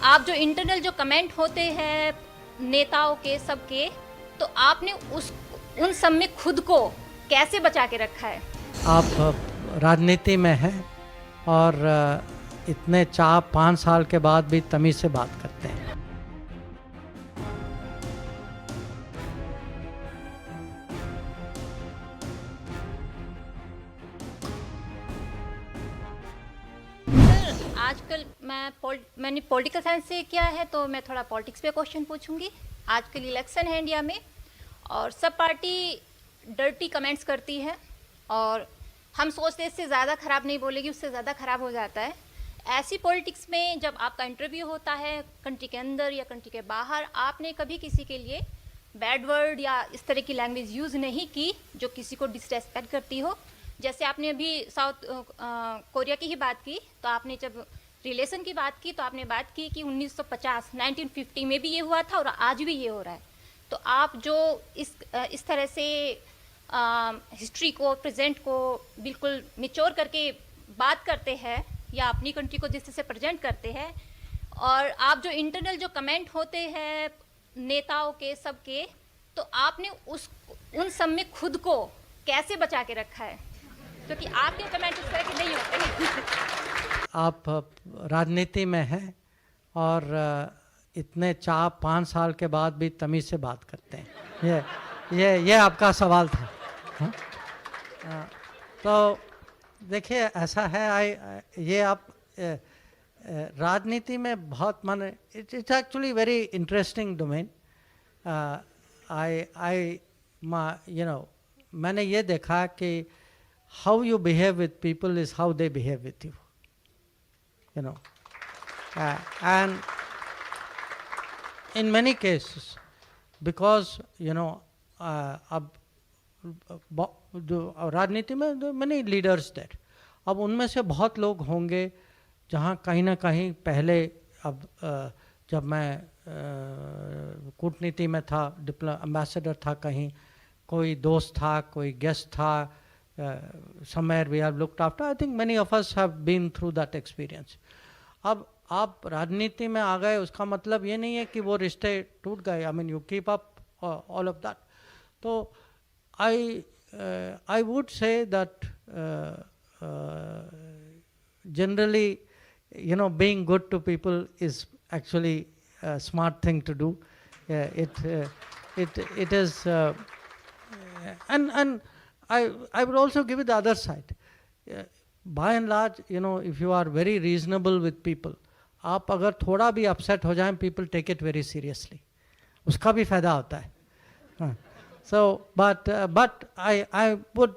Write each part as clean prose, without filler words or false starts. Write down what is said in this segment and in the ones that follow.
आप जो इंटरनल जो कमेंट होते हैं नेताओं के सबके, तो आपने उन सब में खुद को कैसे बचा के रखा है? आप राजनीति में हैं और इतने 4-5 साल के बाद भी तमीज़ से बात करते हैं। सर, आजकल मैंने पॉलिटिकल साइंस से किया है, तो मैं थोड़ा पॉलिटिक्स पे क्वेश्चन पूछूंगी। आजकल इलेक्शन है इंडिया में और सब पार्टी डर्टी कमेंट्स करती है और हम सोचते हैं इससे ज़्यादा ख़राब नहीं बोलेगी, उससे ज़्यादा ख़राब हो जाता है। ऐसी पॉलिटिक्स में जब आपका इंटरव्यू होता है कंट्री के अंदर या कंट्री के बाहर, आपने कभी किसी के लिए बैड वर्ड या इस तरह की लैंग्वेज यूज़ नहीं की जो किसी को डिसरेस्पेक्ट करती हो? जैसे आपने अभी साउथ कोरिया की ही बात की, तो आपने जब रिलेशन की बात की तो आपने बात की कि 1950 1950 में भी ये हुआ था और आज भी ये हो रहा है। तो आप जो इस तरह से हिस्ट्री को, प्रेजेंट को बिल्कुल निचोड़ करके बात करते हैं या अपनी कंट्री को जिस तरह से प्रेजेंट करते हैं, और आप जो इंटरनल जो कमेंट होते हैं नेताओं के सबके, तो आपने उन सब में खुद को कैसे बचा के रखा है? क्योंकि आपके कमेंट इस तरह के नहीं होते। आप राजनीति में हैं और इतने 4-5 साल के बाद भी तमीज़ से बात करते हैं। ये आपका सवाल था। हाँ? तो देखिए, ऐसा है, ये आप राजनीति में बहुत माने it's actually very interesting domain. मैंने ये देखा कि how you behave with people is how they behave with you, and in many cases, because अब राजनीति में many leaders there, अब उनमें से बहुत लोग होंगे जहाँ कहीं ना कहीं पहले, अब जब मैं कूटनीति में था, एम्बेसडर था, कहीं कोई दोस्त था, कोई गेस्ट था, somewhere we have looked after. I think many of us have been through that experience. अब आप राजनीति में आ गए, उसका मतलब ये नहीं है कि वो रिश्ते टूट गए. I mean, you keep up all of that. तो I would say that generally, being good to people is actually a smart thing to do. It is, and I would also give it the other side. By and large, if you are very reasonable with people, आप अगर थोड़ा भी upset हो जाएं, people take it very seriously. उसका भी फायदा होता है. So, but I would,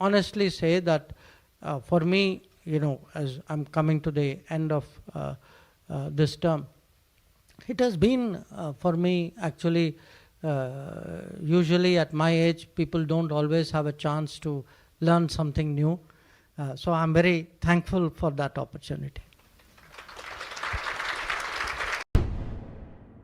honestly say that for me, as I'm coming to the end of this term, it has been for me actually. Usually at my age, people don't always have a chance to learn something new. So I'm very thankful for that opportunity.